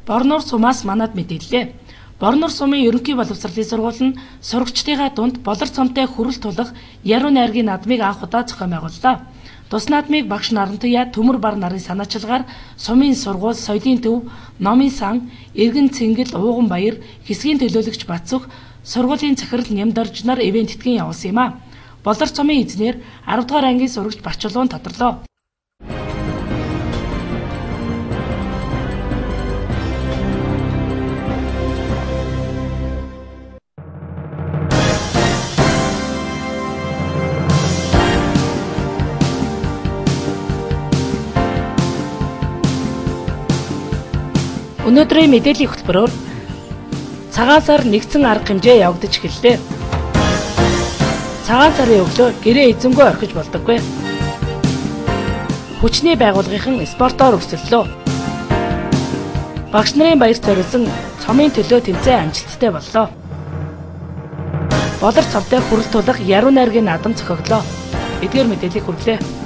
Борноор сумаас манад мэдээллээ. Борноор сумын ерөнхий боловсролын сургууль нь сурагчдынхаа дунд болор цомтой хүрэл тулах яруу найргийн наадмыг анх удаа зохион байгууллаа. Тус наадмыг багш Нарантуяа Төмөр бар нарын санаачилгаар сумын сургууль, соёлын төв, номын сан, эргэн цэнгэл, ууган баяр, хэсгийн төлөөлөгч Бацүх, сургуулийн захирал Нямдарж нар ивент тэтгэн явуулсан юм а. Болор цомын эзнэр 10 дугаар ангийн сурагч Бачулуун тодорлоо. Өнөөдрийн мэдээллийн хөтөлбөрөөр цагаан сар нэгдсэн арга хэмжээ явагдаж эхэллээ. Цагаан сарын өглөө гэрээ эзэнгүй орхиж болдоггүй. Хүчний байгууллагын спортоор өрсөлдөө. Багш нарын баяр зориулсан цомын төлөө тэмцээн амжилттай боллоо. Болор цомтой хүрэл тулах яруу найргийн наадам зохиогдлоо. Эдгээр мэдээллийг хүргэлээ.